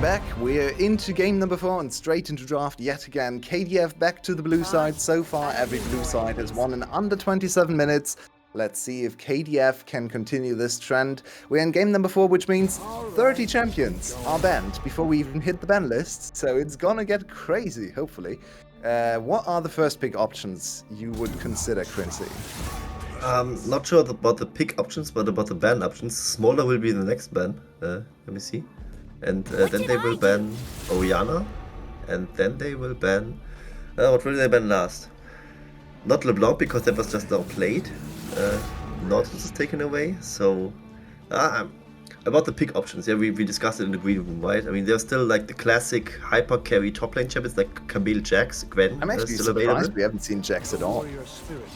back. We're into game number 4 and straight into draft yet again. KDF back to the blue side. So far, every blue side has won in under 27 minutes. Let's see if KDF can continue this trend. We're in game number 4, which means 30 champions are banned before we even hit the ban list. So it's gonna get crazy, hopefully. What are the first pick options you would consider, Quincy? Not sure about the pick options, but about the ban options. Smolder will be the next ban. Let me see. And then they will ban Oriana. And then they will ban... what will they ban last? Not LeBlanc, because that was just now played. Nautilus is taken away. So... about the pick options, yeah, we discussed it in the green room, right? I mean, there's still like the classic hyper carry top lane champions like Camille, Jax, Gwen. I'm actually still surprised available. we haven't seen Jax at all.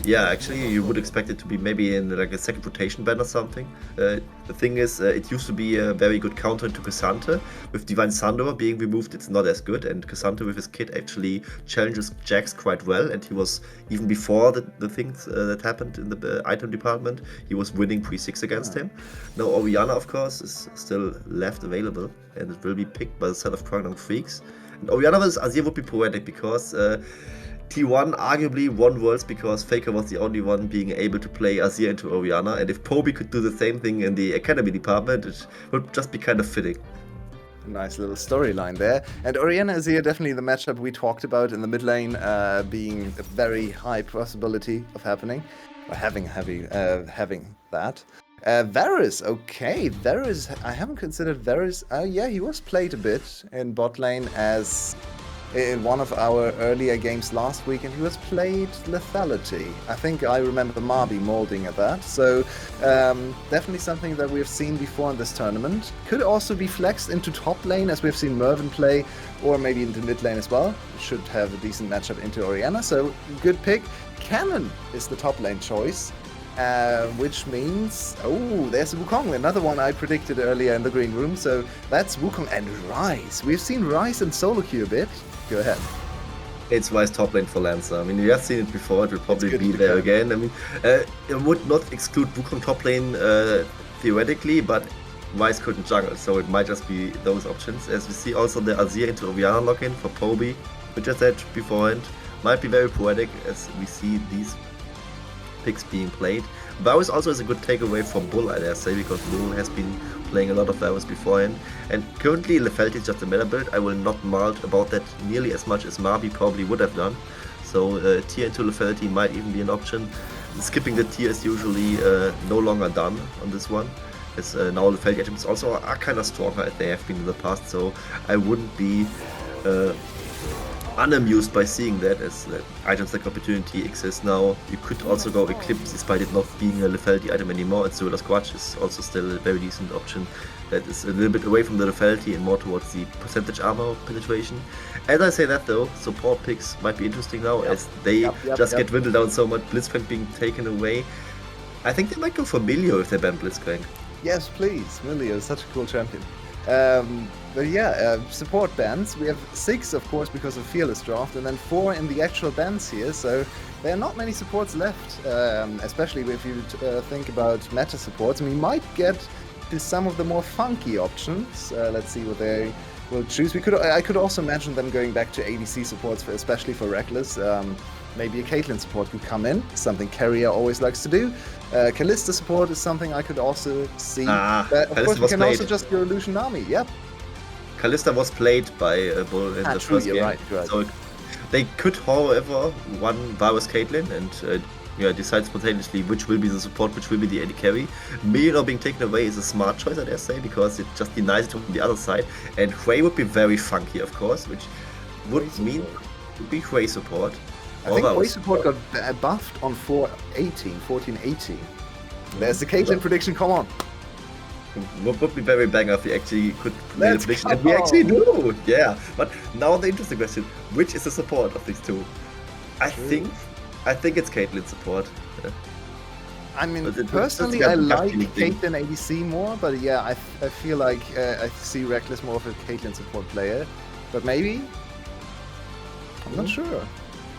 Yeah, actually, you would expect it to be maybe in like a second rotation ban or something. The thing is, it used to be a very good counter to Cassandra. With Divine Thunder being removed, it's not as good, and Cassandra with his kit actually challenges Jax quite well, and he was, even before the things that happened in the item department, he was winning pre-6 against him. Now Oriana, of course, is still left available, and it will be picked by the set of Kwangdong Freecs. And Oriana vs Azir would be poetic because T1 arguably won Worlds because Faker was the only one being able to play Azir into Oriana, and if Poby could do the same thing in the Academy department, it would just be kind of fitting. Nice little storyline there. And Oriana Azir, definitely the matchup we talked about in the mid lane, being a very high possibility of happening, or having that. Varus, okay. Varus, I haven't considered Varus. Yeah, he was played a bit in bot lane as in one of our earlier games last week, and he was played Lethality. I think I remember Marby molding at that. So definitely something that we've seen before in this tournament. Could also be flexed into top lane, as we've seen Mervyn play, or maybe into mid lane as well. Should have a decent matchup into Oriana, so good pick. Cannon is the top lane choice. Which means, oh, there's Wukong, another one I predicted earlier in the green room. So that's Wukong and Ryze. We've seen Ryze and solo queue a bit. Go ahead. It's Ryze top lane for Lancer. I mean, we have seen it before, it will probably be there again. I mean, it would not exclude Wukong top lane theoretically, but Ryze couldn't jungle, so it might just be those options. As we see also the Azir into Oriana lock-in for Poby, which I said beforehand, might be very poetic as we see these picks being played. Varus also is a good takeaway from Bull, I dare say, because Bull has been playing a lot of Varus beforehand. And currently Lethality is just a meta build. I will not malt about that nearly as much as Marby probably would have done. So tier into Lethality might even be an option. Skipping the tier is usually no longer done on this one, as now Lethality items also are kind of stronger as they have been in the past. So I wouldn't be unamused by seeing that, as items like Opportunity exist now. You could also go Eclipse despite it not being a Lethality item anymore, and Zoola's Grudge is also still a very decent option that is a little bit away from the Lethality and more towards the percentage armor penetration. As I say that though, support picks might be interesting now, as they just get dwindled down so much, Blitzcrank being taken away. I think they might go for Milio if they ban Blitzcrank. Yes, please. Milio is such a cool champion. But yeah, support bans. We have 6, of course, because of Fearless Draft, and then 4 in the actual bans here. So there are not many supports left, especially if you think about meta supports. And we might get to some of the more funky options. Let's see what they will choose. I could also imagine them going back to ADC supports, especially for Reckless. Maybe a Caitlyn support could come in, something Carrier always likes to do. Kalista support is something I could also see. Of course, we can also just go Illusion Army, yep. Kalista was played by Bull in the first game. Right. So they could, however, one Varus Caitlyn and decide spontaneously which will be the support, which will be the AD carry. Milio being taken away is a smart choice, I dare say, because it just denies it from the other side. And Hui would be very funky, of course, which would mean it would be Hui support. I think Hui support got buffed on 14-18. There's the Caitlyn prediction, come on. Would be very banger if we actually could play the prediction, and we actually do, yeah. But now the interesting question: which is the support of these two? I think it's Caitlyn support. Yeah. I mean, personally, I like Caitlyn ADC more, but yeah, I feel like I see Reckless more of a Caitlyn support player. But maybe, I'm not sure.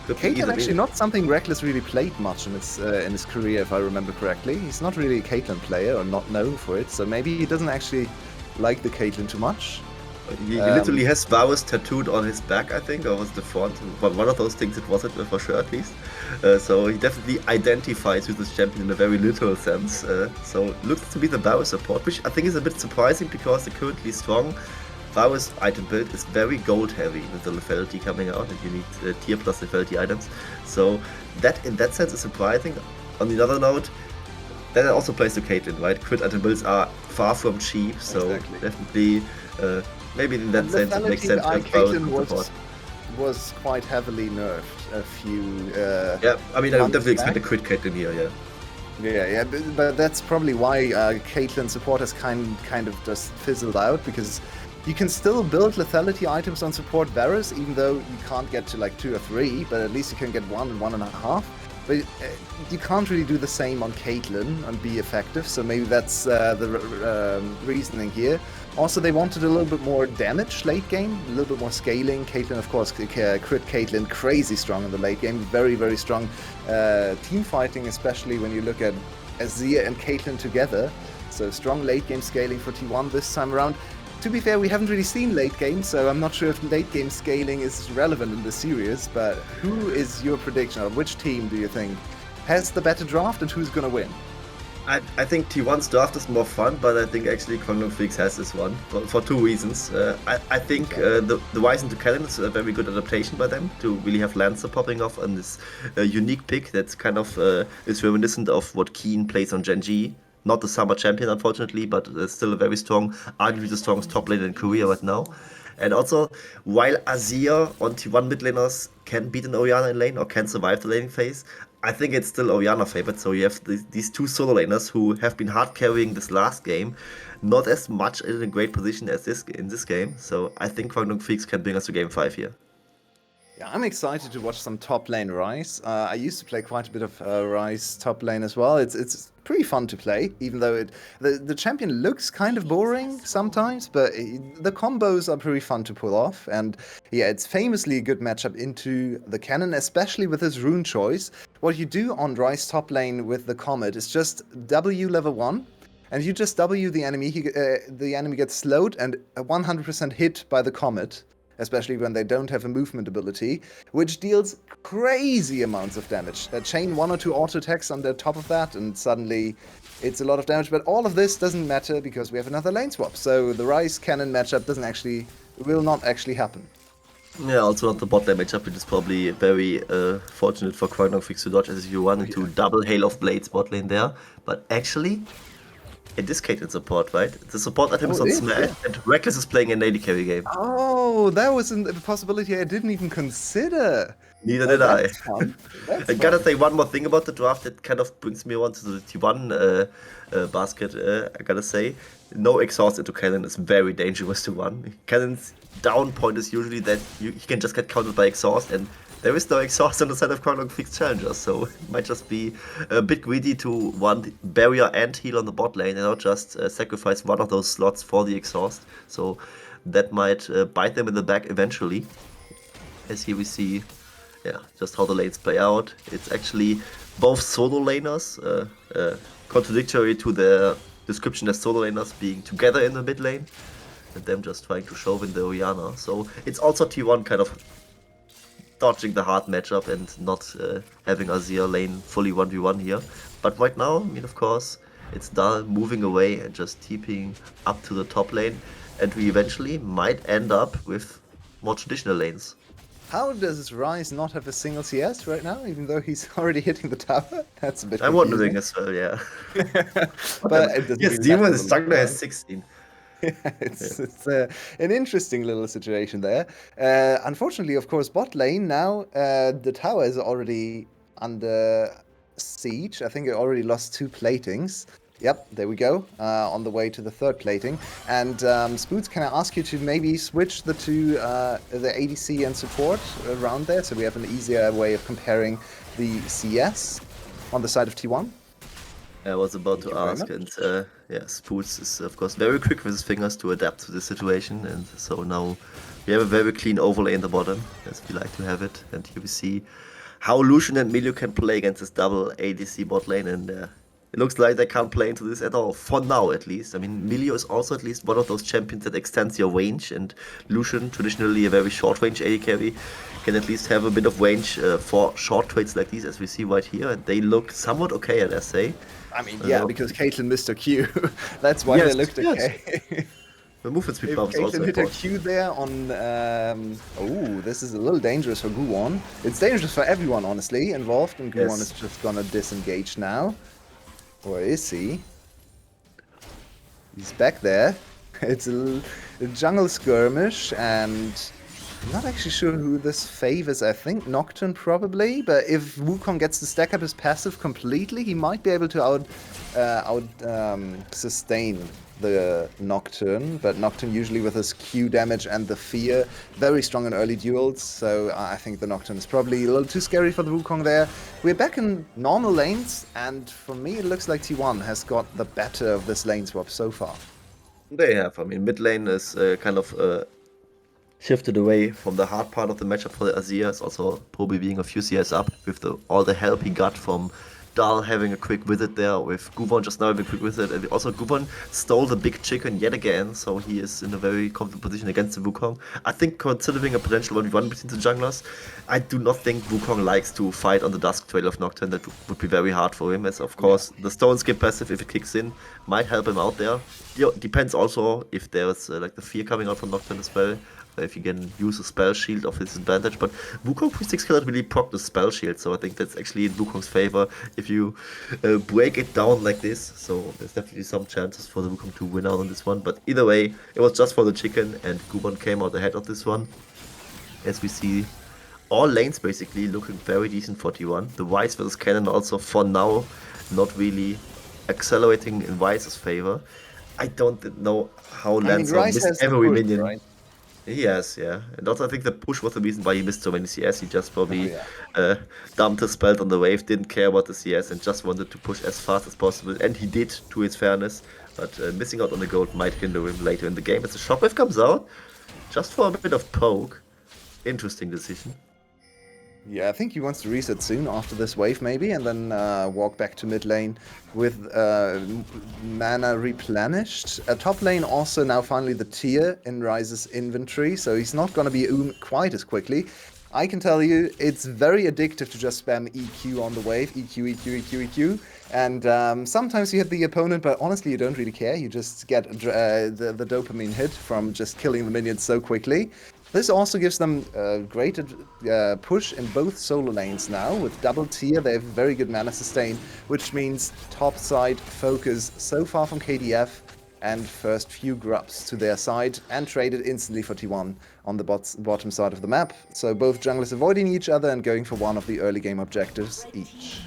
Caitlyn actually not something Reckless really played much in his career, if I remember correctly. He's not really a Caitlyn player, or not known for it, so maybe he doesn't actually like the Caitlyn too much. He literally has Varus tattooed on his back, I think, or was the front? But one of those things it was, for sure at least. So he definitely identifies with this champion in a very literal sense. So looks to be the Varus support, which I think is a bit surprising because the currently strong Varus item build is very gold heavy with the lethality coming out, and you need tier plus lethality items. So that in that sense is surprising. On the other note, that also plays to Caitlyn, right? Crit item builds are far from cheap, so definitely maybe in that sense it makes sense to have Varus was quite heavily nerfed a few. Yeah, I mean, I would definitely expect a crit Caitlyn here, yeah. Yeah, but that's probably why Caitlyn support has kind of just fizzled out, because you can still build lethality items on support Varus, even though you can't get to like 2 or 3, but at least you can get 1 and 1.5. But you can't really do the same on Caitlyn and be effective, so maybe that's the reasoning here. Also, they wanted a little bit more damage late game, a little bit more scaling. Caitlyn, of course, crit Caitlyn, crazy strong in the late game, very, very strong team fighting, especially when you look at Azir and Caitlyn together. So strong late game scaling for T1 this time around. To be fair, we haven't really seen late game, so I'm not sure if late game scaling is relevant in this series, but who is your prediction, or which team do you think has the better draft and who's going to win? I think T1's draft is more fun, but I think actually Kwangdong Freecs has this one for 2 reasons. I think the Rise into Cannon is a very good adaptation by them to really have Lancer popping off on this unique pick that's kind of is reminiscent of what Keen plays on Gen.G. Not the summer champion, unfortunately, but still a very strong, arguably the strongest top laner in Korea right now. And also, while Azir on T1 mid laners can beat an Orianna in lane or can survive the laning phase, I think it's still Orianna favored. So you have these 2 solo laners who have been hard carrying this last game, not as much in a great position as in this game. So I think Kwangdong Freecs can bring us to game 5 here. Yeah, I'm excited to watch some top lane Rise. I used to play quite a bit of Rise top lane as well. It's pretty fun to play, even though the champion looks kind of boring sometimes, but the combos are pretty fun to pull off. And yeah, it's famously a good matchup into the cannon, especially with his rune choice. What you do on Rise top lane with the Comet is just W level 1, and you just W the enemy. The enemy gets slowed and 100% hit by the Comet, especially when they don't have a movement ability, which deals crazy amounts of damage. Chain 1 or 2 auto attacks on the top of that, and suddenly it's a lot of damage. But all of this doesn't matter because we have another lane swap. So the Rise Cannon matchup will not actually happen. Yeah, also not the bot lane matchup, which is probably very fortunate for Kwangdong Freecs to dodge, as you run into double Hail of Blades bot lane there. But actually, it is Caitlyn support, right? The support item is on Smash, and Reckless is playing an AD carry game. Oh, that was a possibility I didn't even consider. Neither did I. I gotta say one more thing about the draft that kind of brings me on to the T1 basket. I gotta say, no exhaust into Cannon is very dangerous to run. Cannon's down point is usually that he can just get countered by exhaust, and there is no exhaust on the side of Kwangdong Freecs challengers, so it might just be a bit greedy to want barrier and heal on the bot lane and not just sacrifice one of those slots for the exhaust. So that might bite them in the back eventually. As here we see, yeah, just how the lanes play out. It's actually both solo laners, contradictory to their description as solo laners being together in the mid lane, and them just trying to shove in the Orianna. So it's also T1 kind of dodging the hard matchup and not having Azir lane fully 1v1 here. But right now, I mean, of course, it's Dahl moving away and just TPing up to the top lane, and we eventually might end up with more traditional lanes. How does Rise not have a single CS right now, even though he's already hitting the tower? That's a bit I'm wondering as well, yeah. But it doesn't yes, Demon's Jungler has 16. It's an interesting little situation there. Unfortunately, of course, bot lane now, the tower is already under siege. I think it already lost 2 platings. Yep, there we go, on the way to the 3rd plating. And Spoots, can I ask you to maybe switch the ADC and support around there, so we have an easier way of comparing the CS on the side of T1? I was about to ask, and yeah, Spoots is of course very quick with his fingers to adapt to the situation, and so now we have a very clean overlay in the bottom, as we like to have it. And here we see how Lucian and Milio can play against this double ADC bot lane, and It looks like they can't play into this at all, for now at least. I mean, Milio is also at least one of those champions that extends your range, and Lucian, traditionally a very short range AD carry, can at least have a bit of range for short trades like these, as we see right here, and they look somewhat okay at SA. I mean, yeah, because Caitlyn missed her Q. That's why Yes, they looked yes. okay. The movement speed If buff is also Caitlyn hit her important. Q there on... oh, this is a little dangerous for Guwon. It's dangerous for everyone, honestly, involved, and Guwon is Yes. just gonna disengage now. Or is he? He's back there. It's a jungle skirmish, and I'm not actually sure who this favors. I think Nocturne probably, but if Wukong gets to stack up his passive completely, he might be able to sustain the Nocturne. But Nocturne usually with his Q damage and the fear, very strong in early duels. So I think the Nocturne is probably a little too scary for the Wukong there. We're back in normal lanes, and for me it looks like T1 has got the better of this lane swap so far. They have. I mean, mid lane is kind of shifted away from the hard part of the matchup for the Azir. It's also probably being a few CS up with all the help he got from Dahl having a quick visit there, with Guvon just now having a quick visit. And also Guvon stole the big chicken yet again, so he is in a very comfortable position against the Wukong. I think considering a potential 1v1 between the junglers, I do not think Wukong likes to fight on the Dusk Trail of Nocturne. That would be very hard for him, as of course the Stone Skip passive, if it kicks in, might help him out there. Depends also if there's like the fear coming out from Nocturne as well, if you can use a spell shield of his advantage. But Wukong 3-6 cannot really proc the spell shield, so I think that's actually in Wukong's favor if you break it down like this. So there's definitely some chances for the Wukong to win out on this one. But either way, it was just for the chicken, and Gubon came out ahead of this one. As we see, all lanes basically looking very decent for T1. The Wise versus Cannon also, for now, not really accelerating in Wise's favor. I don't know how Lancer Rice missed has the every push, minion. right? Yes, yeah. And also I think the push was the reason why he missed so many CS. He just probably yeah. dumped his spell on the wave, didn't care about the CS, and just wanted to push as fast as possible. And he did, to his fairness. But missing out on the gold might hinder him later in the game. As the shockwave comes out, just for a bit of poke. Interesting decision. Yeah, I think he wants to reset soon after this wave, maybe, and then walk back to mid lane with mana replenished. Top lane also now finally the tier in Rise's inventory, so he's not going to be quite as quickly. I can tell you, it's very addictive to just spam EQ on the wave, EQ, EQ, EQ, EQ. And sometimes you hit the opponent, but honestly, you don't really care. You just get the dopamine hit from just killing the minions so quickly. This also gives them a great push in both solo lanes now. With double tier, they have very good mana sustain, which means top side focus so far from KDF, and first few grubs to their side, and traded instantly for T1 on the bottom side of the map. So both junglers avoiding each other and going for one of the early game objectives each.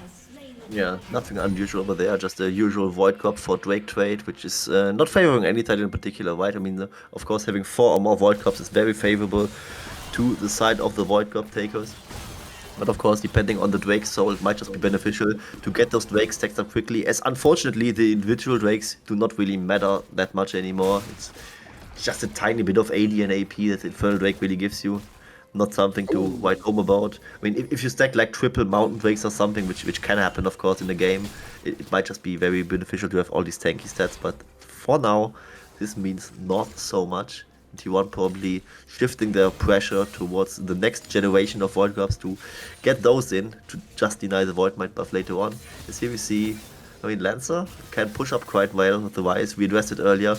Yeah, nothing unusual over there, just a usual Void Crop for Drake trade, which is not favoring any title in particular, right? I mean, of course, having 4 or more Void Crops is very favorable to the side of the Void Crop takers. But of course, depending on the Drake soul, it might just be beneficial to get those Drakes stacked up quickly, as unfortunately the individual Drakes do not really matter that much anymore. It's just a tiny bit of AD and AP that the Infernal Drake really gives you. Not something to write home about. I mean, if you stack like triple Mountain Drakes or something, which can happen, of course, in the game, it might just be very beneficial to have all these tanky stats. But for now, this means not so much. T1 probably shifting their pressure towards the next generation of Void Grubs to get those in, to just deny the Void Might buff later on. As here we see, I mean, Lancer can push up quite well with the Wise. We addressed it earlier.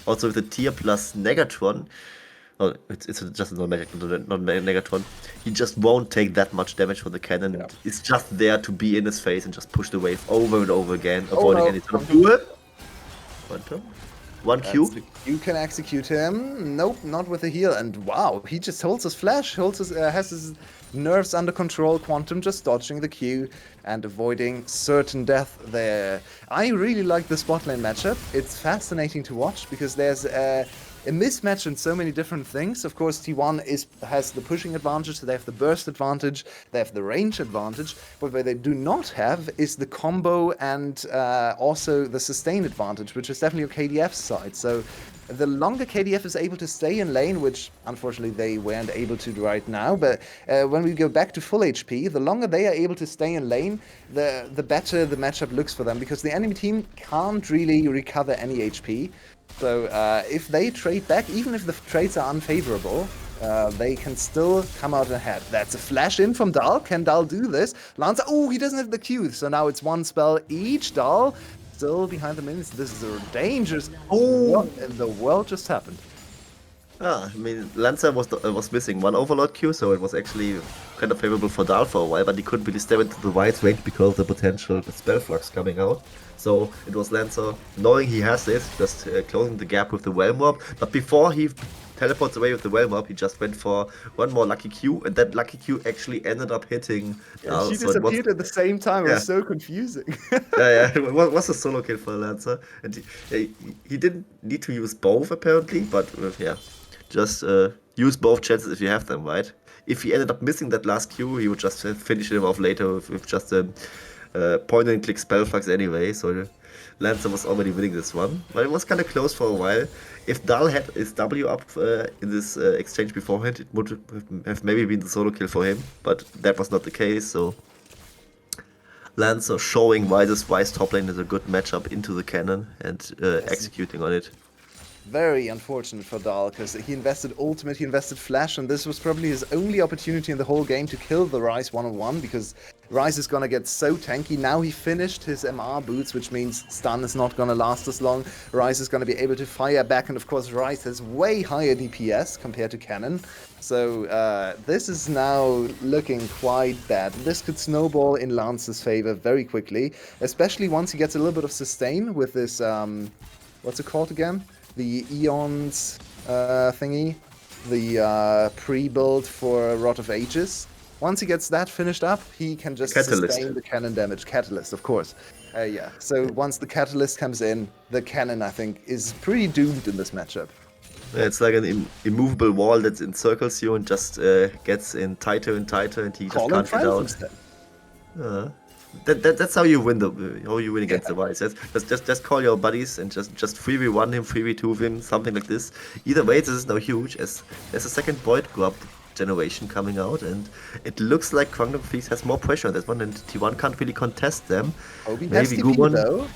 Also with the tier plus Negatron. Oh, it's just a non-Negatron. He just won't take that much damage from the cannon. Yeah. It's just there to be in his face and just push the wave over and over again, avoiding any sort of duel. One Q. You can execute him. Nope, not with a heal. And wow, he just holds his flash, has his nerves under control. Quantum just dodging the Q and avoiding certain death there. I really like this bot lane matchup. It's fascinating to watch because there's a mismatch in so many different things. Of course, T1 has the pushing advantage, so they have the burst advantage, they have the range advantage, but what they do not have is the combo and also the sustain advantage, which is definitely on KDF's side. So the longer KDF is able to stay in lane, which unfortunately they weren't able to right now, but when we go back to full HP, the longer they are able to stay in lane, the better the matchup looks for them, because the enemy team can't really recover any HP. So if they trade back, even if the trades are unfavorable, they can still come out ahead. That's a flash in from Dahl. Can Dahl do this? Lancer, oh, he doesn't have the Q, so now it's one spell each. Dahl still behind the minions. This is a dangerous... Oh, what in the world just happened? I mean, Lancer was missing one Overlord Q, so it was actually kind of favorable for Dahl for a while, but he couldn't really step into the wide range because of the potential spell flux coming out. So it was Lancer, knowing he has this, just closing the gap with the Whelm Warp. But before he teleports away with the Whelm Warp, he just went for one more Lucky Q, and that Lucky Q actually ended up hitting Dahl. She disappeared at the same time. It was so confusing. Yeah, it was a solo kill for Lancer. And he didn't need to use both, apparently, but yeah. Just use both chances if you have them, right? If he ended up missing that last Q, he would just finish him off later with just a point and click spell flux anyway. So Lancer was already winning this one, but it was kind of close for a while. If Dahl had his W up in this exchange beforehand, it would have maybe been the solo kill for him, but that was not the case. So Lancer showing why this Wise top lane is a good matchup into the cannon and executing on it. Very unfortunate for Dahl, because he invested ultimate, he invested flash, and this was probably his only opportunity in the whole game to kill the Ryze one-on-one, because Ryze is gonna get so tanky. Now he finished his MR boots, which means stun is not gonna last as long. Ryze is gonna be able to fire back, and of course Ryze has way higher DPS compared to Cannon. So this is now looking quite bad. This could snowball in Lance's favor very quickly, especially once he gets a little bit of sustain with this, what's it called again? The Eons thingy, the pre-build for Rod of Ages. Once he gets that finished up, he can just sustain the cannon damage. Catalyst, of course. Yeah, so once the Catalyst comes in, the cannon, I think, is pretty doomed in this matchup. Yeah, it's like an immovable wall that encircles you and just gets in tighter and tighter, and he just can't get out. That's how you win against the Ryze. Just call your buddies and just 3v1 him, 3v2 him, something like this. Either way, this is now huge, as there's a second Void Grub generation coming out, and it looks like Kwangdong Freecs has more pressure on this one, and T1 can't really contest them. Maybe Gubon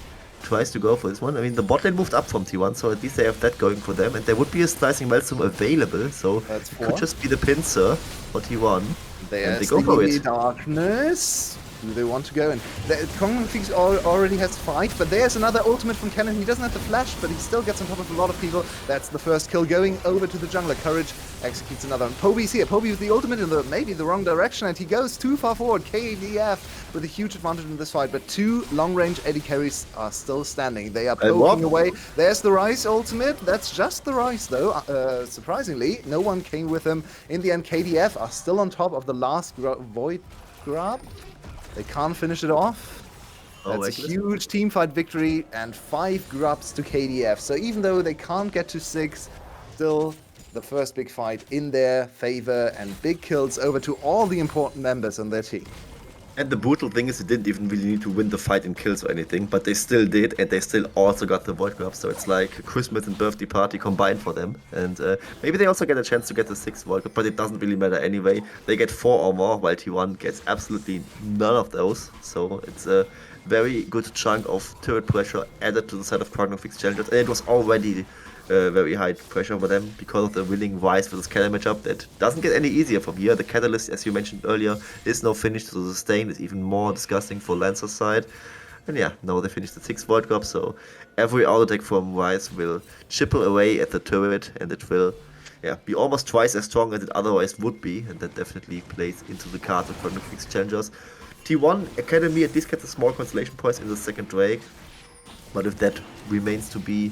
tries to go for this one. I mean, the bot lane moved up from T1, so at least they have that going for them, and there would be a Slicing Maelstrom available, so it could just be the pincer for T1. They go for it. Darkness. Do they want to go? And Kwangdong Freecs already has fight, but there's another ultimate from Cannon. He doesn't have the flash, but he still gets on top of a lot of people. That's the first kill going over to the jungler. Courage executes another. And Poby's here. Poby with the ultimate in maybe the wrong direction, and he goes too far forward. KDF with a huge advantage in this fight, but two long-range AD carries are still standing. They are poking away. There's the Ryze ultimate. That's just the Ryze, though. Surprisingly, no one came with him. In the end, KDF are still on top of the last Void Grab. They can't finish it off. That's a huge teamfight victory and 5 grubs to KDF. So even though they can't get to 6, still the first big fight in their favor and big kills over to all the important members on their team. And the brutal thing is, they didn't even really need to win the fight in kills or anything, but they still did, and they still also got the Void Grub, so it's like a Christmas and birthday party combined for them. And maybe they also get a chance to get the 6th Void Grub, but it doesn't really matter anyway. They get 4 or more, while T1 gets absolutely none of those, so it's a very good chunk of turret pressure added to the side of Kwangdong Freecs challengers, and it was already very high pressure for them because of the winning Ryze versus Cannon matchup that doesn't get any easier from here. The Catalyst, as you mentioned earlier, is now finished, so the sustain is even more disgusting for Lancer's side. And yeah, now they finished the 6th Void Grub, so every auto attack from Ryze will chipple away at the turret, and it will be almost twice as strong as it otherwise would be, and that definitely plays into the cards of Kwangdong Freecs challengers. T1 Academy at least gets a small consolation prize in the second Drake, but if that remains to be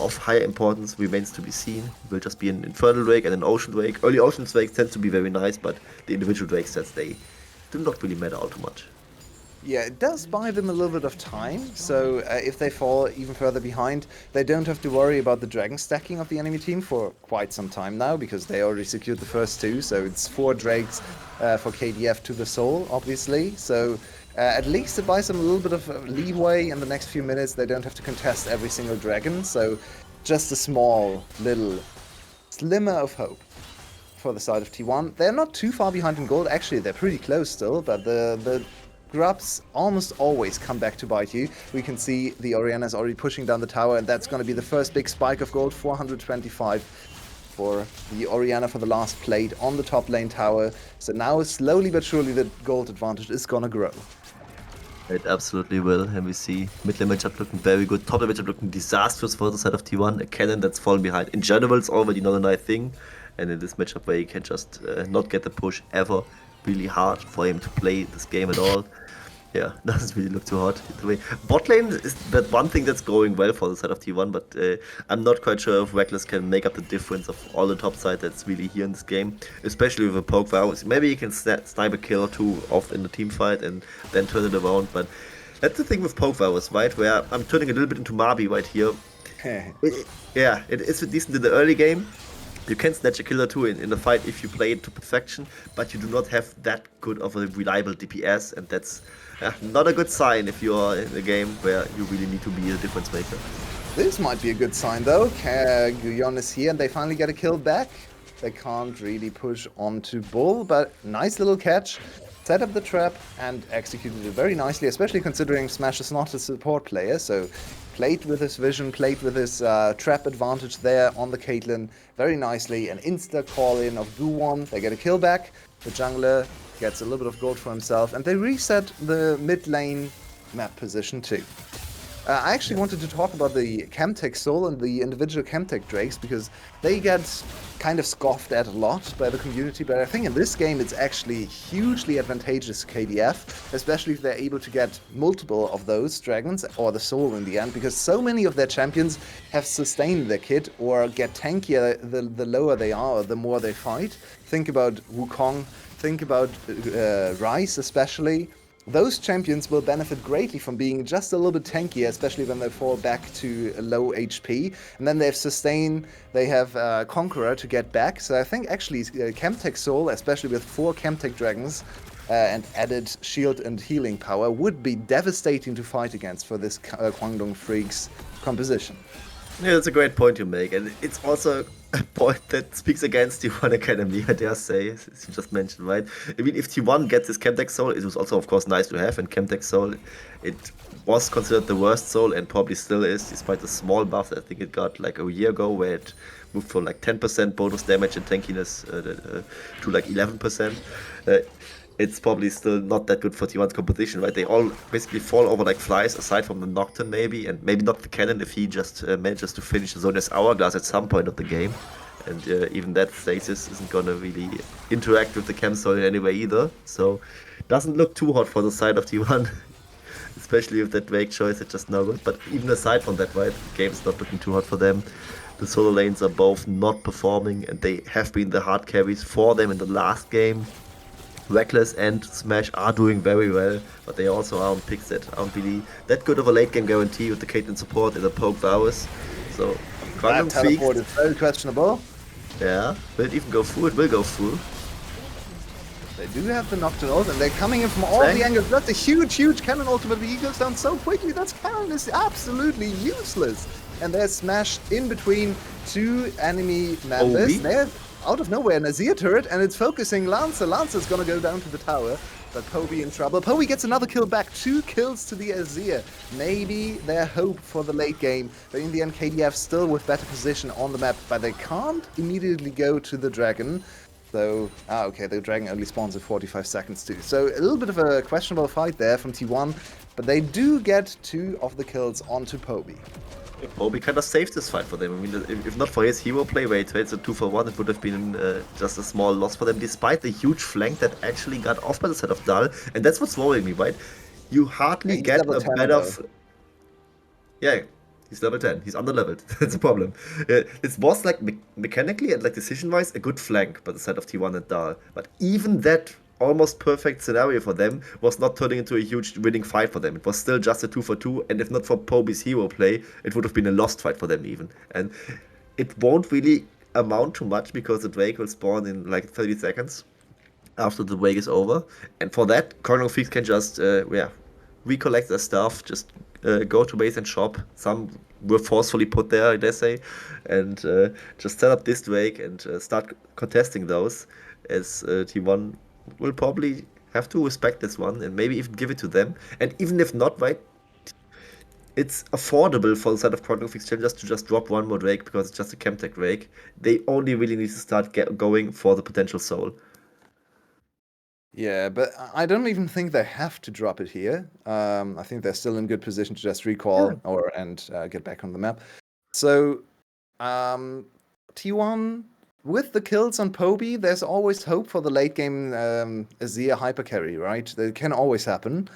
of higher importance, remains to be seen. It will just be an Infernal Drake and an Ocean Drake. Early Ocean Drakes tend to be very nice, but the individual Drake sets, they do not really matter all too much. Yeah, it does buy them a little bit of time, so if they fall even further behind, they don't have to worry about the dragon stacking of the enemy team for quite some time now, because they already secured the first 2, so it's 4 drakes for KDF to the soul, obviously, so at least it buys them a little bit of leeway in the next few minutes. They don't have to contest every single dragon, so just a small little slimmer of hope for the side of T1. They're not too far behind in gold. Actually, they're pretty close still, but the grubs almost always come back to bite you. We can see the Orianna is already pushing down the tower, and that's going to be the first big spike of gold, 425 for the Orianna for the last plate on the top lane tower. So now slowly but surely the gold advantage is going to grow. It absolutely will, and we see mid lane matchup looking very good, top lane matchup looking disastrous for the side of T1, a cannon that's fallen behind. In general, it's already not a nice thing, and in this matchup where you can just not get the push ever, really hard for him to play this game at all. Yeah, doesn't really look too hot. Bot lane is that one thing that's going well for the side of T1, but I'm not quite sure if Reckless can make up the difference of all the top side that's really here in this game, especially with a poke vows. Maybe he can snipe a kill or two off in the team fight and then turn it around, but that's the thing with poke vows, right? Where I'm turning a little bit into Marby right here. Yeah, it is decent in the early game. You can snatch a kill or two in a fight if you play it to perfection, but you do not have that good of a reliable DPS, and that's not a good sign if you're in a game where you really need to be a difference maker. This might be a good sign though. Guyon is here and they finally get a kill back. They can't really push onto Bull, but nice little catch. Set up the trap and executed it very nicely, especially considering Smash is not a support player, so played with his vision, played with his trap advantage there on the Caitlyn very nicely. An insta call in of Guwon, they get a kill back. The jungler gets a little bit of gold for himself, and they reset the mid lane map position too. I actually wanted to talk about the Chemtech Soul and the individual Chemtech Drakes, because they get kind of scoffed at a lot by the community, but I think in this game it's actually hugely advantageous to KDF, especially if they're able to get multiple of those dragons, or the Soul in the end, because so many of their champions have sustained their kit, or get tankier the lower they are, or the more they fight. Think about Wukong, think about Rice especially. Those champions will benefit greatly from being just a little bit tankier, especially when they fall back to low HP. And then they have Sustain, they have Conqueror to get back. So I think actually Chemtech Soul, especially with 4 Chemtech Dragons and added shield and healing power, would be devastating to fight against for this Kwangdong Freecs composition. Yeah, that's a great point you make, and it's also a point that speaks against T1 Academy, I dare say, as you just mentioned, right? I mean, if T1 gets this Chemtech Soul, it was also, of course, nice to have, and Chemtech Soul, it was considered the worst soul, and probably still is, despite the small buff that I think it got like a year ago, where it moved from like 10% bonus damage and tankiness to like 11%. It's probably still not that good for T1's competition, right? They all basically fall over like flies, aside from the Nocturne maybe, and maybe not the Cannon if he just manages to finish the Zonia's Hourglass at some point of the game. And even that stasis isn't gonna really interact with the Chem Soul in any way either. So, doesn't look too hot for the side of T1. Especially with that Drake choice, it's just no good. But even aside from that, right, the game's not looking too hot for them. The solo lanes are both not performing, and they have been the hard carries for them in the last game. Reckless and Smash are doing very well, but they also are on picks that aren't really that good of a late game guarantee with the Caitlyn support and the poke Varus. So, That teleport is very questionable. Yeah, will it even go through? It will go through. They do have the Nocturne ult, and they're coming in from all the angles. That's a huge, huge cannon ultimate, but he goes down so quickly. That cannon is absolutely useless. And there's Smash in between 2 enemy members. They're out of nowhere, an Azir turret, and it's focusing Lancer. Lancer's gonna go down to the tower, but Poby in trouble. Poby gets another kill back, 2 kills to the Azir. Maybe their hope for the late game, but in the end KDF still with better position on the map, but they can't immediately go to the dragon. So, okay, the dragon only spawns in 45 seconds too. So a little bit of a questionable fight there from T1, but they do get 2 of the kills onto Poby. Poby kind of saved this fight for them. I mean, if not for his hero play, where he trades a 2-for-1, it would have been just a small loss for them, despite the huge flank that actually got off by the side of Dal. And that's what's worrying me, right? You hardly get a better... Yeah, he's level 10. He's under-leveled. That's a problem. It was, like, mechanically and, like, decision-wise, a good flank by the side of T1 and Dal. But even that almost perfect scenario for them was not turning into a huge winning fight for them. It was still just a 2-for-2, and if not for Poby's hero play, it would have been a lost fight for them even. And it won't really amount to much, because the Drake will spawn in like 30 seconds after the wake is over. And for that, Kwangdong Freecs can just recollect their stuff, just go to base and shop. Some were forcefully put there, they say, and just set up this Drake and start contesting those, as T1 will probably have to respect this one and maybe even give it to them. And even if not, right, it's affordable for the side of Kwangdong Freecs challengers to just drop one more Drake because it's just a Chemtech Drake. They only really need to start going for the potential soul. Yeah, but I don't even think they have to drop it here. I think they're still in good position to just recall and get back on the map. So, T1 with the kills on Poby, there's always hope for the late game Azir hyper carry, right? That can always happen.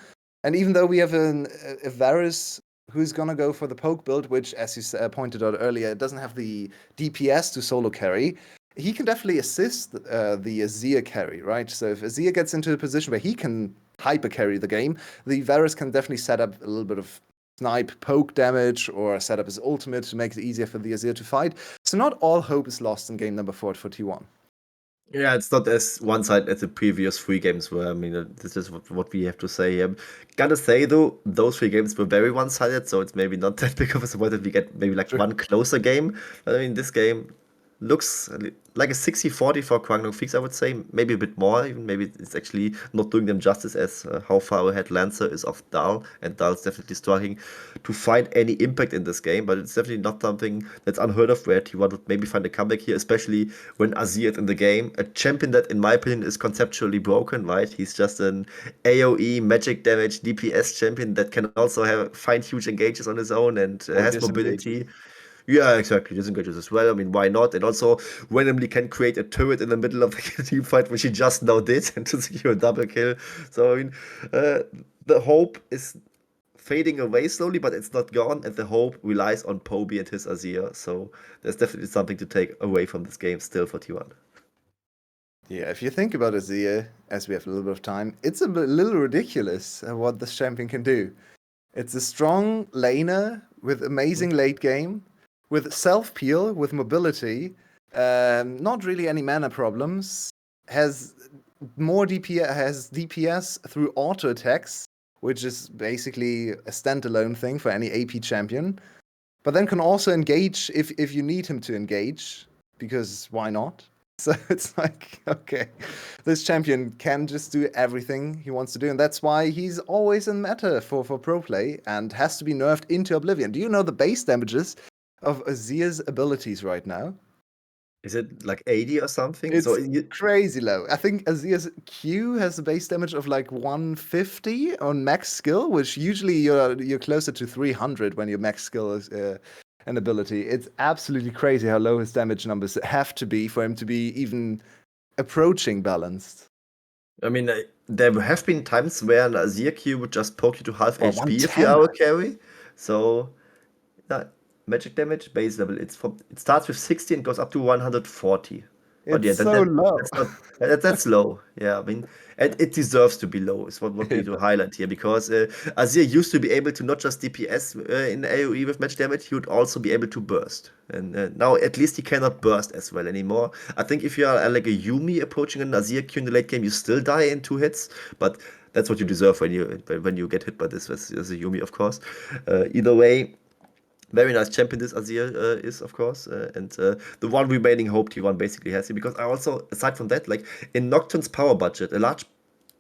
And even though we have a Varus who's gonna go for the poke build, which, as you pointed out earlier, doesn't have the DPS to solo carry, he can definitely assist the Azir carry, right? So if Azir gets into a position where he can hyper carry the game, the Varus can definitely set up a little bit of snipe poke damage or set up his ultimate to make it easier for the Azir to fight. So not all hope is lost in game number 4 for T1. Yeah, it's not as one-sided as the previous 3 games were. I mean, this is what we have to say. Gotta say, though, those 3 games were very one-sided, so it's maybe not that big of a surprise if we get maybe like one closer game. But I mean, this game looks like a 60-40 for Kwangdong Freecs, I would say. Maybe a bit more, even. Maybe it's actually not doing them justice as how far ahead Lancer is of Dal, and Dal's definitely struggling to find any impact in this game, but it's definitely not something that's unheard of where T1 would maybe find a comeback here, especially when Azir is in the game. A champion that, in my opinion, is conceptually broken, right? He's just an AoE, magic damage, DPS champion that can also find huge engages on his own and has mobility. Yeah, exactly. Disengages as well. I mean, why not? And also randomly can create a turret in the middle of the team fight, which he just now did, and to secure a double kill. So I mean, the hope is fading away slowly, but it's not gone, and the hope relies on Poby and his Azir. So there's definitely something to take away from this game still for T1. Yeah, if you think about Azir, as we have a little bit of time, it's a little ridiculous what this champion can do. It's a strong laner with amazing late game, with self peel, with mobility, not really any mana problems, has has DPS through auto attacks, which is basically a standalone thing for any AP champion. But then can also engage if you need him to engage, because why not? So it's like, okay, this champion can just do everything he wants to do, and that's why he's always in meta for pro play and has to be nerfed into oblivion. Do you know the base damages of Azir's abilities right now? Is it like 80 or something? It's crazy low. I think Azir's Q has a base damage of like 150 on max skill, which usually you're closer to 300 when your max skill is an ability. It's absolutely crazy how low his damage numbers have to be for him to be even approaching balanced. I mean, there have been times where an Azir Q would just poke you to half Or HP if 110. you are a carry. So, yeah, magic damage base level. It starts with 60 and goes up to 140. But yeah, It's so low. that's low. Yeah, I mean, and it deserves to be low. Is what we need to highlight here, because Azir used to be able to not just DPS in AoE with magic damage, he would also be able to burst. And now at least he cannot burst as well anymore. I think if you are like a Yumi approaching an Azir Q in the late game, you still die in 2 hits, but that's what you deserve when you get hit by this as a Yumi, of course. Either way. Very nice champion this Azir is, of course, and the one remaining hope T1 basically has here, because I also, aside from that, like in Nocturne's power budget, a large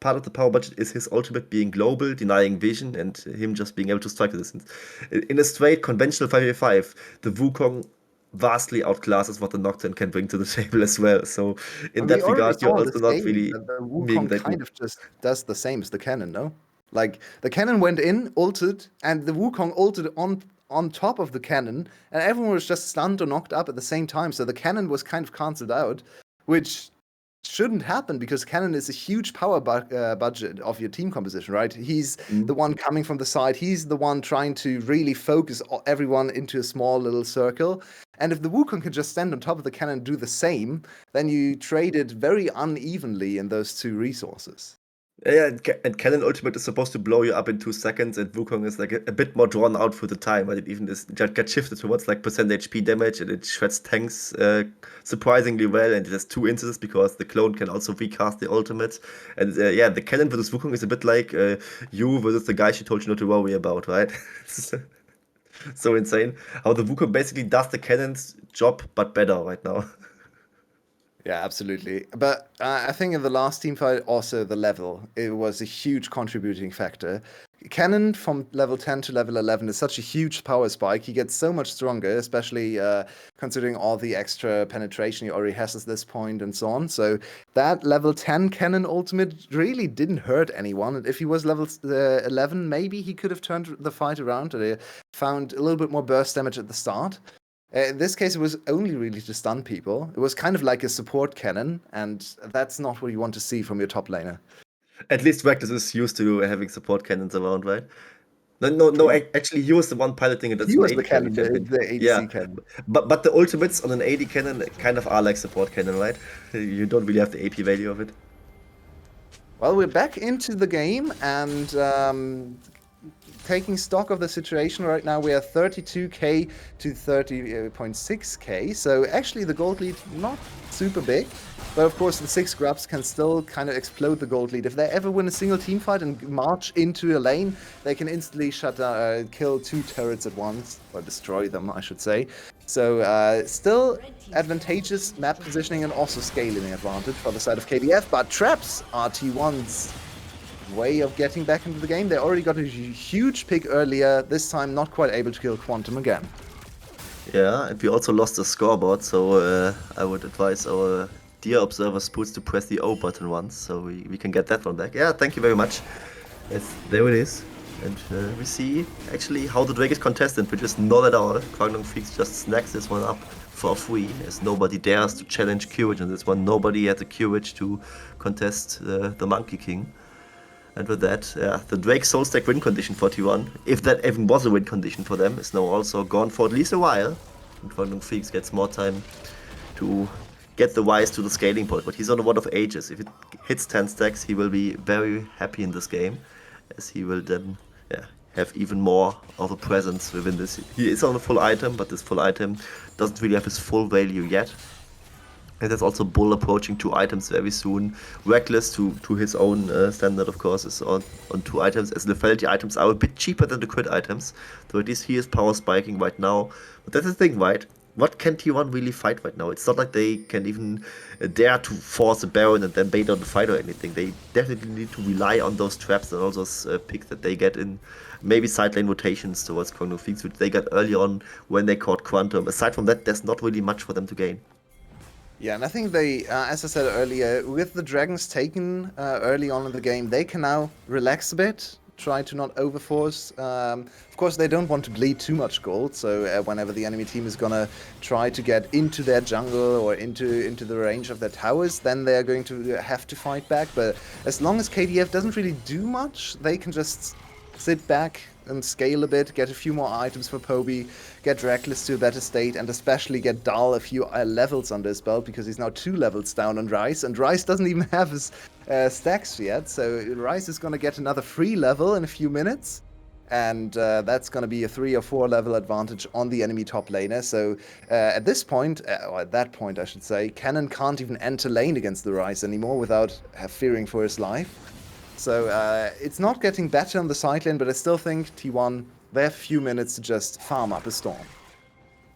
part of the power budget is his ultimate being global, denying vision, and him just being able to strike the distance. In a straight conventional 5v5, the Wukong vastly outclasses what the Nocturne can bring to the table as well. So in We that already regard, you're saw in also this not game really that the being Wukong that kind good. of just does the same as the cannon, no? Like the cannon went in, ulted, and the Wukong ulted on top of the cannon, and everyone was just stunned or knocked up at the same time. So the cannon was kind of cancelled out, which shouldn't happen because cannon is a huge power budget of your team composition, right? He's the one coming from the side. He's the one trying to really focus everyone into a small little circle. And if the Wukong can just stand on top of the cannon and do the same, then you trade it very unevenly in those two resources. Yeah, and Cannon Ultimate is supposed to blow you up in 2 seconds, and Wukong is like a bit more drawn out for the time, but it even is got shifted towards like percent HP damage, and it shreds tanks surprisingly well, and it has 2 instances because the clone can also recast the ultimate. And yeah, the Cannon versus Wukong is a bit like you versus the guy she told you not to worry about, right? It's so insane how the Wukong basically does the Cannon's job, but better right now. Yeah, absolutely. But I think in the last team fight, also the level, it was a huge contributing factor. Cannon from level 10 to level 11 is such a huge power spike. He gets so much stronger, especially considering all the extra penetration he already has at this point and so on. So that level 10 Cannon ultimate really didn't hurt anyone. And if he was level 11, maybe he could have turned the fight around and found a little bit more burst damage at the start. In this case, it was only really to stun people. It was kind of like a support cannon, and that's not what you want to see from your top laner. At least Reckless is used to having support cannons around, right? No. True. Actually, he was the one piloting it. That's He an was the 80 cannon, champion. the Yeah, ADC cannon. but the ultimates on an 80 cannon kind of are like support cannon, right? You don't really have the AP value of it. Well, we're back into the game, and taking stock of the situation right now, we are 32k to 30.6k. So actually, the gold lead not super big, but of course the 6 grubs can still kind of explode the gold lead. If they ever win a single team fight and march into a lane, they can instantly kill 2 turrets at once, or destroy them, I should say. So still advantageous map positioning and also scaling advantage for the side of KDF, but traps are T1's way of getting back into the game. They already got a huge pick earlier, this time not quite able to kill Quantum again. Yeah, and we also lost the scoreboard, so I would advise our dear observer Spoots to press the O button once, so we can get that one back. Yeah, thank you very much. Yes, there it is. And we see actually how the Drake is contested, which is not at all. Kwangdong Freecs just snacks this one up for free, as nobody dares to challenge Courage on this one. Nobody had the courage to contest the Monkey King. And with that, yeah, the Drake Soul Stack win condition for T1, if that even was a win condition for them, is now also gone for at least a while. And Kwangdong Freecs gets more time to get the Wise to the scaling point. But he's on a lot of ages. If it hits 10 stacks, he will be very happy in this game, as he will then have even more of a presence within this. He is on a full item, but this full item doesn't really have his full value yet. And there's also Bull approaching 2 items very soon. Reckless, to his own standard, of course, is on 2 items, as the lethality items are a bit cheaper than the crit items. So at least he is power spiking right now. But that's the thing, right? What can T1 really fight right now? It's not like they can even dare to force a Baron and then bait on the fight or anything. They definitely need to rely on those traps and all those picks that they get in maybe side lane rotations towards Kwangdong Freecs, which they got early on when they caught Quantum. Aside from that, there's not really much for them to gain. Yeah, and I think they, as I said earlier, with the dragons taken early on in the game, they can now relax a bit, try to not overforce. Of course, they don't want to bleed too much gold, so whenever the enemy team is gonna try to get into their jungle or into the range of their towers, then they're going to have to fight back. But as long as KDF doesn't really do much, they can just sit back and scale a bit, get a few more items for Poby, get Reckless to a better state, and especially get Dull a few levels under his belt, because he's now 2 levels down on Rice, and Rice doesn't even have his stacks yet, so Rice is going to get another free level in a few minutes, and that's going to be a 3 or 4 level advantage on the enemy top laner. So at this point, or at that point I should say, Cannon can't even enter lane against the Rice anymore without fearing for his life. So it's not getting better on the side lane, but I still think T1, they have a few minutes to just farm up a storm.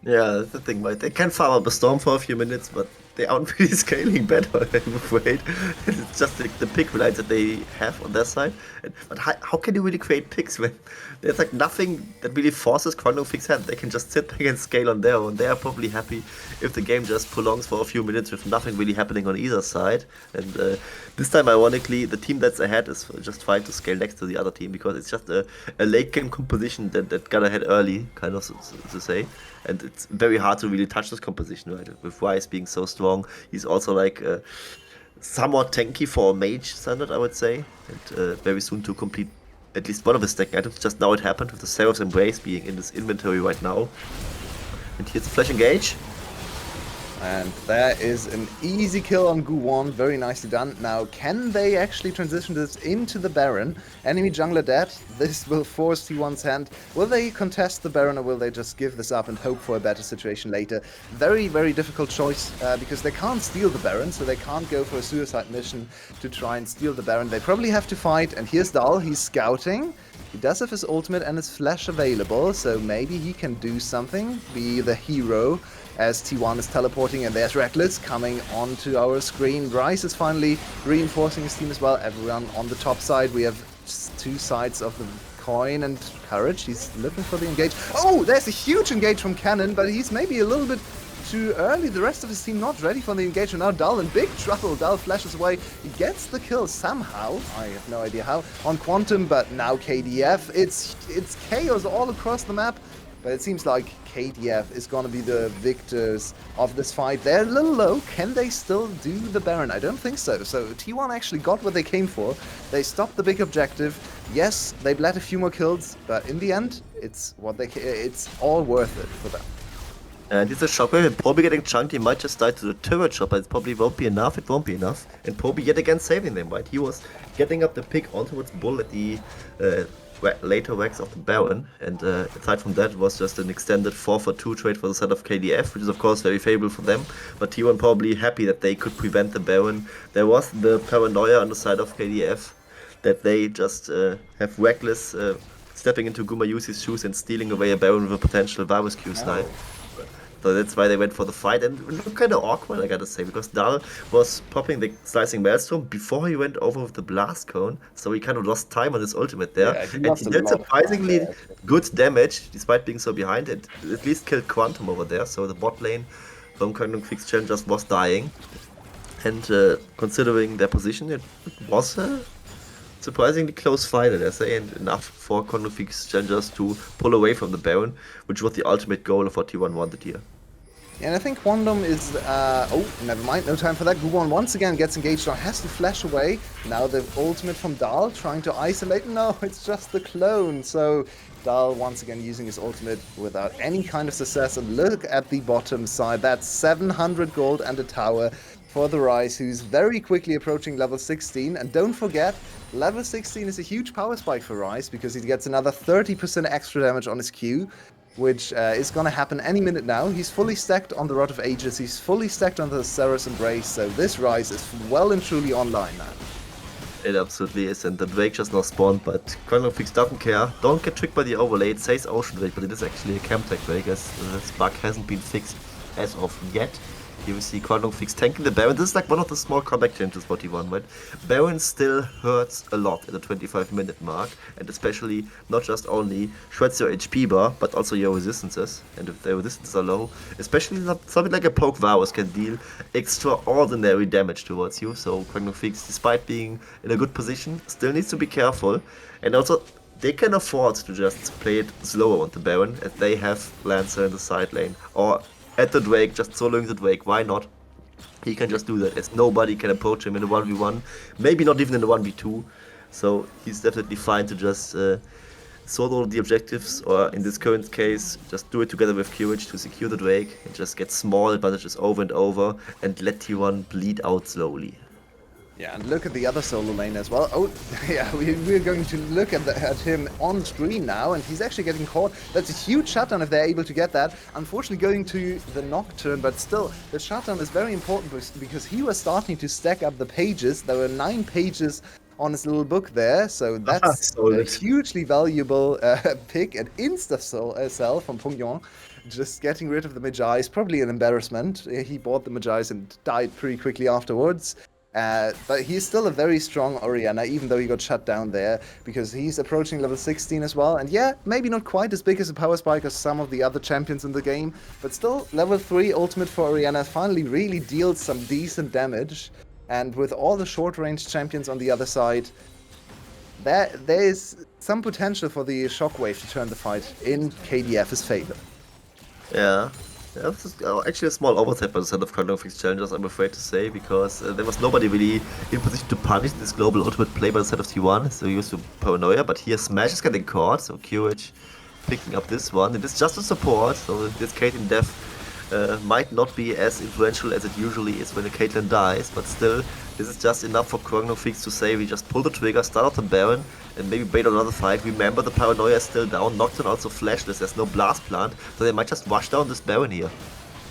Yeah, that's the thing, right? They can farm up a storm for a few minutes, but they aren't really scaling better, I'm afraid. It's just the pick reliance that they have on their side. But how can you really create picks when there's like nothing that really forces Kwangdong Freecs' hand? They can just sit back and scale on their own. They are probably happy if the game just prolongs for a few minutes with nothing really happening on either side. And this time, ironically, the team that's ahead is just trying to scale next to the other team, because it's just a late game composition that got ahead early, kind of to say. And it's very hard to really touch this composition, right? With Rice being so strong, he's also like somewhat tanky for a mage standard, I would say. And very soon to complete at least one of his stacking items. Just now it happened with the Seraph's Embrace being in his inventory right now. And here's the Flash Engage. And there is an easy kill on Guwon, very nicely done. Now, can they actually transition this into the Baron? Enemy jungler dead, this will force T1's hand. Will they contest the Baron or will they just give this up and hope for a better situation later? Very, very difficult choice, because they can't steal the Baron, so they can't go for a suicide mission to try and steal the Baron. They probably have to fight, and here's Dahl, he's scouting. He does have his ultimate and his flash available, so maybe he can do something, be the hero, as T1 is teleporting, and there's Reckless coming onto our screen. Rice is finally reinforcing his team as well. Everyone on the top side. We have two sides of the coin, and Courage, he's looking for the engage. Oh, there's a huge engage from Cannon, but he's maybe a little bit too early. The rest of his team not ready for the engagement. Now Dahl in big trouble. Dahl flashes away. He gets the kill somehow. I have no idea how. On Quantum, but now KDF. It's chaos all across the map. But it seems like KDF is going to be the victors of this fight. They're a little low. Can they still do the Baron? I don't think so. So T1 actually got what they came for. They stopped the big objective. Yes, they bled a few more kills, but in the end, it's all worth it for them. And it's a shockwave, and Proby getting chunked, he might just die to the turret shot, but it probably won't be enough, it won't be enough. And Proby yet again saving them, right? He was getting up the pick onto its bull at the later wax of the Baron, and aside from that, it was just an extended 4-for-2 trade for the side of KDF, which is of course very favorable for them, but T1 probably happy that they could prevent the Baron. There was the paranoia on the side of KDF, that they just have Reckless stepping into Gumayusi's shoes and stealing away a Baron with a potential virus Q snipe. So that's why they went for the fight, and it looked kind of awkward, I gotta say, because Dahl was popping the Slicing Maelstrom before he went over with the Blast Cone, so he kind of lost time on his ultimate there. Yeah, and he did surprisingly good damage, despite being so behind. It at least killed Quantum over there, so the bot lane from Kwangdong Freecs just was dying. And considering their position, it was a surprisingly close fight, I say, and enough for Kwangdong Freecs just to pull away from the Baron, which was the ultimate goal of what T1 wanted here. And I think Kwangdong is... oh, never mind, no time for that. Guwon once again gets engaged, or has to flash away. Now the ultimate from Dahl, trying to isolate. No, it's just the clone. So Dahl once again using his ultimate without any kind of success. And look at the bottom side. That's 700 gold and a tower for the Rise, who's very quickly approaching level 16. And don't forget, level 16 is a huge power spike for Rise, because he gets another 30% extra damage on his Q, which is going to happen any minute now. He's fully stacked on the Rod of Ages, he's fully stacked on the Seraph Embrace, so this Rise is well and truly online now. It absolutely is, and the Drake just now spawned, but Kwangdong Freecs doesn't care. Don't get tricked by the overlay. It says Ocean Drake, but it is actually a Camp Tech Drake, as this bug hasn't been fixed as of yet. Here we see Kwangdong Freecs tanking the Baron. This is like one of the small comeback changes for T1, right? Baron still hurts a lot at the 25-minute mark, and especially not just only shreds your HP bar, but also your resistances. And if their resistances are low, especially something like a Poke Varus can deal extraordinary damage towards you. So Kwangdong Freecs, despite being in a good position, still needs to be careful. And also, they can afford to just play it slower on the Baron, as they have Lancer in the side lane, or at the Drake, just soloing the Drake, why not? He can just do that, as nobody can approach him in a 1v1, maybe not even in a 1v2, so he's definitely fine to just solo the objectives, or in this current case, just do it together with Courage to secure the Drake, and just get small advantages over and over, and let T1 bleed out slowly. Yeah, and look at the other solo lane as well. Oh, yeah, we're going to look at him on screen now, and he's actually getting caught. That's a huge shutdown if they're able to get that. Unfortunately, going to the Nocturne, but still, the shutdown is very important because he was starting to stack up the pages. There were 9 pages on his little book there, so that's a hugely valuable pick, an insta-sell from Kwangdong. Just getting rid of the Magi is probably an embarrassment. He bought the Magi and died pretty quickly afterwards. But he's still a very strong Orianna, even though he got shut down there, because he's approaching level 16 as well. And yeah, maybe not quite as big as a power spike as some of the other champions in the game, but still, level 3 ultimate for Orianna finally really deals some decent damage. And with all the short-range champions on the other side, there is some potential for the Shockwave to turn the fight in KDF's favor. Yeah. Yeah, this is actually a small overtap by the side of Kwangdong Freecs challengers, I'm afraid to say, because there was nobody really in position to punish this global ultimate play by the side of T1, so used to paranoia, but here Smash is getting caught, so Courage picking up this one. It is just a support, so this Kate in Death might not be as influential as it usually is when a Caitlyn dies, but still, this is just enough for Kwangdong Freecs to say we just pull the trigger, start out the Baron, and maybe bait on another fight. Remember, the Paranoia is still down, Nocturne also flashless, there's no blast plant, so they might just rush down this Baron here.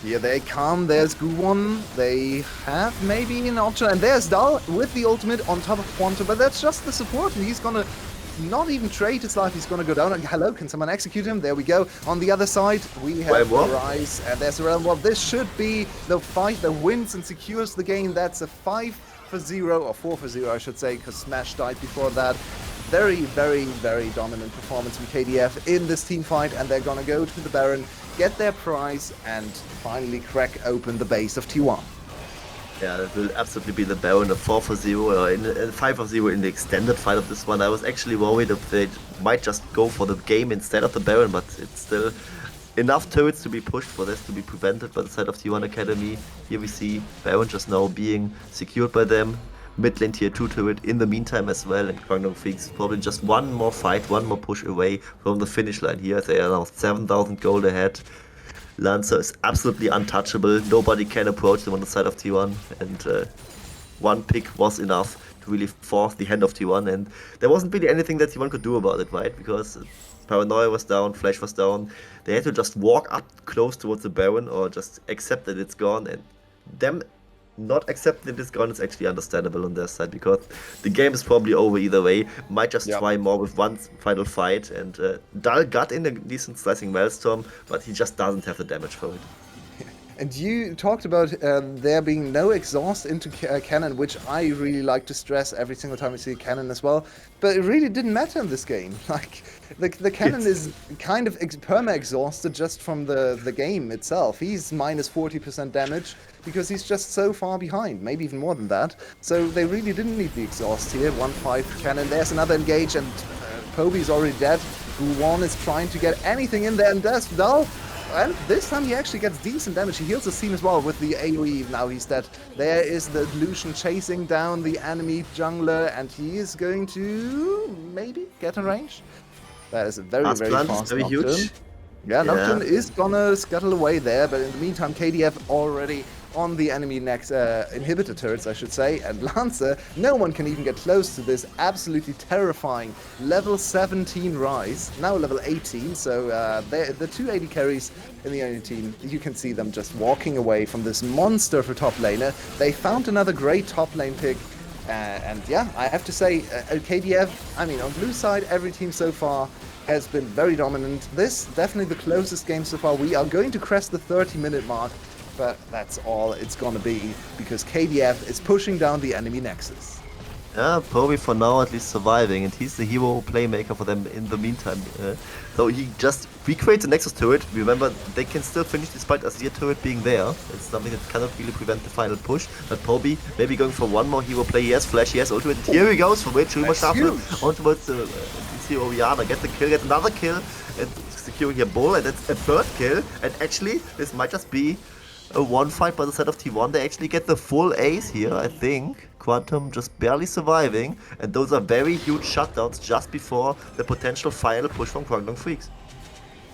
Here they come, there's Guwon, they have maybe an option, and there's Dal with the ultimate on top of Quantum, but that's just the support, and he's gonna not even trade his life, he's gonna go down, and hello, can someone execute him? There we go. On the other side, we have Rise, and there's a Realm War. This should be the fight that wins and secures the game. That's a 5-0, or 4-0 I should say, because Smash died before that. Very, very, very dominant performance from KDF in this team fight, and they're gonna go to the Baron, get their prize, and finally crack open the base of T1. Yeah, it will absolutely be the Baron, a 4-0 or a 5-0 in the extended fight of this one. I was actually worried if they might just go for the game instead of the Baron, but it's still enough turrets to be pushed for this to be prevented by the side of T1 Academy. Here we see Baron just now being secured by them. Mid lane tier 2 turret in the meantime as well, and Kwangdong Freecs probably just one more fight, one more push away from the finish line here. They are now 7,000 gold ahead. Lancer is absolutely untouchable, nobody can approach them on the side of T1, and one pick was enough to really force the hand of T1, and there wasn't really anything that T1 could do about it, right? Because Paranoia was down, Flash was down, they had to just walk up close towards the Baron or just accept that it's gone, and them not accepting that it's gone is actually understandable on their side, because the game is probably over either way. Might just try more with one final fight, and Dal got in a decent slicing Maelstrom, but he just doesn't have the damage for it. And you talked about there being no exhaust into cannon, which I really like to stress every single time we see a cannon as well. But it really didn't matter in this game. Like, the cannon is kind of perma-exhausted just from the game itself. He's minus 40% damage because he's just so far behind, maybe even more than that. So they really didn't need the exhaust here. 1-5 cannon, there's another engage, and Poby's already dead. Guwon is trying to get anything in there, and there's Dal. And this time he actually gets decent damage. He heals his team as well with the AoE. Now he's dead. There is the Lucian chasing down the enemy jungler, and he is going to maybe get in range. That is a very, very fast Nocturne. Huge. Yeah, Nocturne is gonna scuttle away there, but in the meantime, KDF already on the enemy next inhibitor turrets, I should say, and Lancer, no one can even get close to this absolutely terrifying level 17 Rise, now level 18, so the two AD carries in the enemy team, you can see them just walking away from this monster for top laner. They found another great top lane pick, and yeah, I have to say, KDF, I mean, on blue side, every team so far has been very dominant. This, definitely the closest game so far. We are going to crest the 30-minute mark, but that's all it's gonna be, because KDF is pushing down the enemy nexus. Yeah, Poby for now at least surviving, and he's the hero playmaker for them in the meantime. So he just recreates the nexus turret. Remember, they can still finish despite Azir turret being there. It's something that cannot really prevent the final push. But Poby maybe going for one more hero play. He has flash, he has ultimate. Here he goes for Witch, Rumor Shuffle on towards the Oriana. Get the kill, get another kill, and securing here Bull, and that's a third kill. And actually, this might just be a one fight by the side of T1. They actually get the full ace here, I think. Quantum just barely surviving, and those are very huge shutdowns just before the potential final push from Kwangdong Freecs.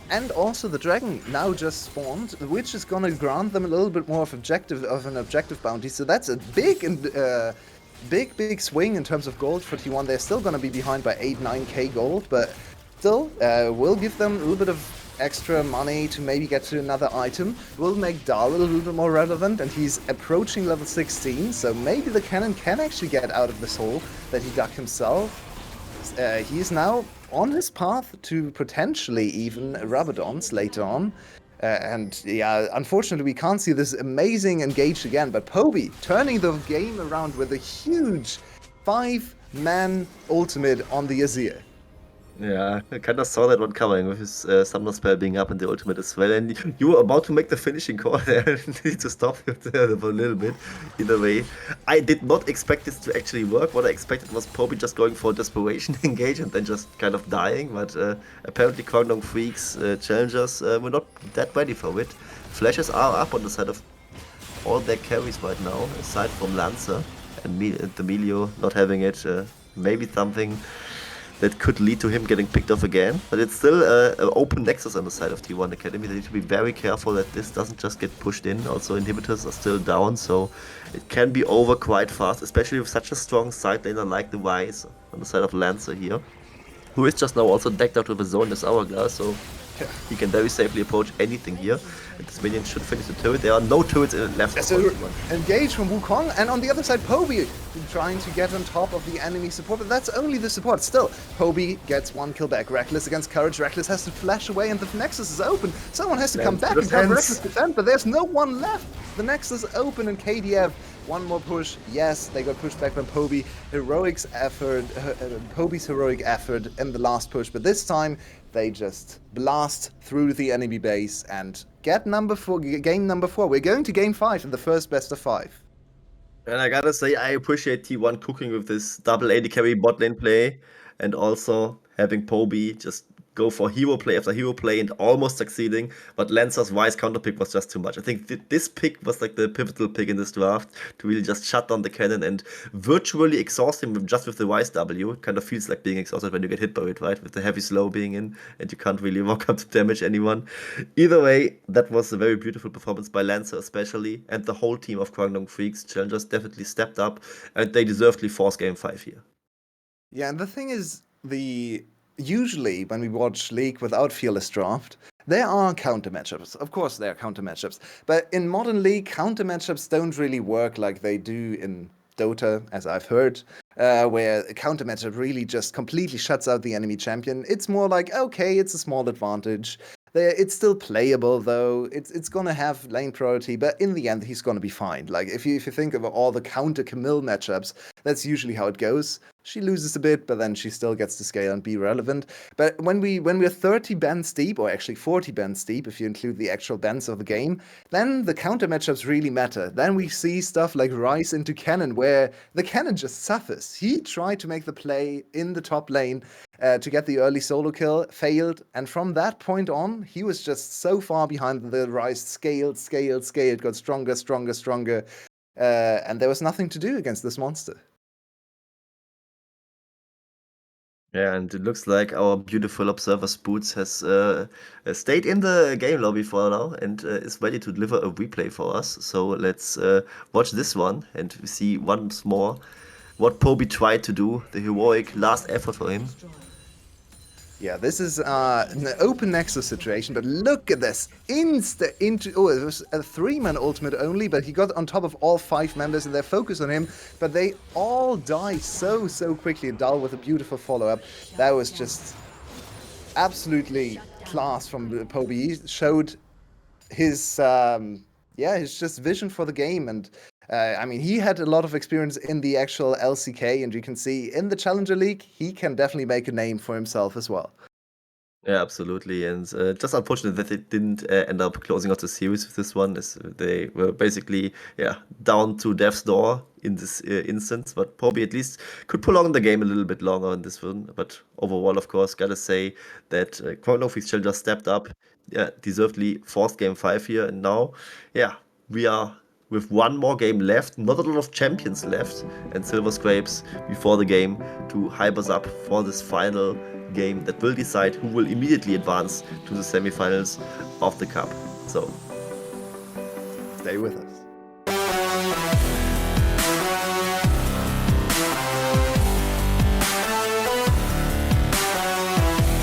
And also the dragon now just spawned, which is gonna grant them a little bit more of an objective bounty. So that's a big and big swing in terms of gold for T1. They're still gonna be behind by 8-9k gold, but still will give them a little bit of extra money to maybe get to another item. Will make Dal a little bit more relevant, and he's approaching level 16, so maybe the cannon can actually get out of this hole that he dug himself. He's now on his path to potentially even Rabadons later on. And yeah, unfortunately we can't see this amazing engage again, but Poby turning the game around with a huge 5-man ultimate on the Azir. Yeah, I kind of saw that one coming with his Summoner spell being up in the ultimate as well. And you were about to make the finishing call there. Need to stop it for a little bit. Either way, I did not expect this to actually work. What I expected was Poby just going for a desperation engage and then just kind of dying. But apparently Kwangdong Freecs challengers were not that ready for it. Flashes are up on the side of all their carries right now, aside from Lancer and the Melio not having it. Maybe something that could lead to him getting picked off again. But it's still an open nexus on the side of T1 Academy. They need to be very careful that this doesn't just get pushed in. Also, inhibitors are still down, so it can be over quite fast, especially with such a strong side laner like the Wise on the side of Lancer here, who is just now also decked out with a Zoneless Hourglass, so he can very safely approach anything here. And this minion should finish the turret. There are no turrets left. So engage from Wukong, and on the other side, Poby trying to get on top of the enemy support, but that's only the support. Still, Poby gets one kill back. Reckless against Courage. Reckless has to flash away, and the Nexus is open. Someone has to come back and have Reckless defend, but there's no one left. The Nexus is open, and KDF. One more push. Yes, they got pushed back by Poby. Poby's heroic effort in the last push, but this time they just blast through the enemy base and get game number 4. We're going to game 5 in the first best of 5. And I gotta say, I appreciate T1 cooking with this double AD carry bot lane play, and also having Poby just go for hero play after hero play and almost succeeding, but Lancer's Wise counter pick was just too much. I think this pick was like the pivotal pick in this draft to really just shut down the cannon and virtually exhaust him with the Wise W. It kind of feels like being exhausted when you get hit by it, right? With the heavy slow being in and you can't really walk up to damage anyone. Either way, that was a very beautiful performance by Lancer especially, and the whole team of Kwangdong Freecs challengers definitely stepped up, and they deservedly forced game 5 here. Yeah, and the thing is, usually when we watch League without Fearless Draft, there are counter matchups. Of course, there are counter matchups. But in modern League, counter matchups don't really work like they do in Dota, as I've heard, where a counter matchup really just completely shuts out the enemy champion. It's more like, okay, it's a small advantage. It's still playable, though. It's gonna have lane priority, but in the end, he's gonna be fine. Like, if you think of all the counter Camille matchups, that's usually how it goes. She loses a bit, but then she still gets to scale and be relevant. But when we're 30 bans deep, or actually 40 bans deep, if you include the actual bans of the game, then the counter matchups really matter. Then we see stuff like Rice into Cannon, where the Cannon just suffers. He tried to make the play in the top lane to get the early solo kill, failed, and from that point on, he was just so far behind the Rice, scaled, got stronger, and there was nothing to do against this monster. Yeah, and it looks like our beautiful observer Spoots has stayed in the game lobby for now and is ready to deliver a replay for us. So let's watch this one and see once more what Poby tried to do, the heroic last effort for him. Yeah, this is an open Nexus situation, but look at this. It was a 3-man ultimate only, but he got on top of all 5 members and they're focused on him, but they all die so quickly. Dal with a beautiful follow-up. That was just absolutely class from Poby. He showed his just vision for the game, and I mean, he had a lot of experience in the actual LCK, and you can see in the Challenger League, he can definitely make a name for himself as well. Yeah, absolutely, and just unfortunate that they didn't end up closing out the series with this one, as they were basically down to death's door in this instance. But Poby at least could prolong the game a little bit longer in this one. But overall, of course, gotta say that Kwangdong Freecs just stepped up, deservedly forced game 5 here, and now, we are with one more game left, not a lot of champions left, and Silver Scrapes before the game to hype us up for this final game that will decide who will immediately advance to the semifinals of the cup. So stay with us.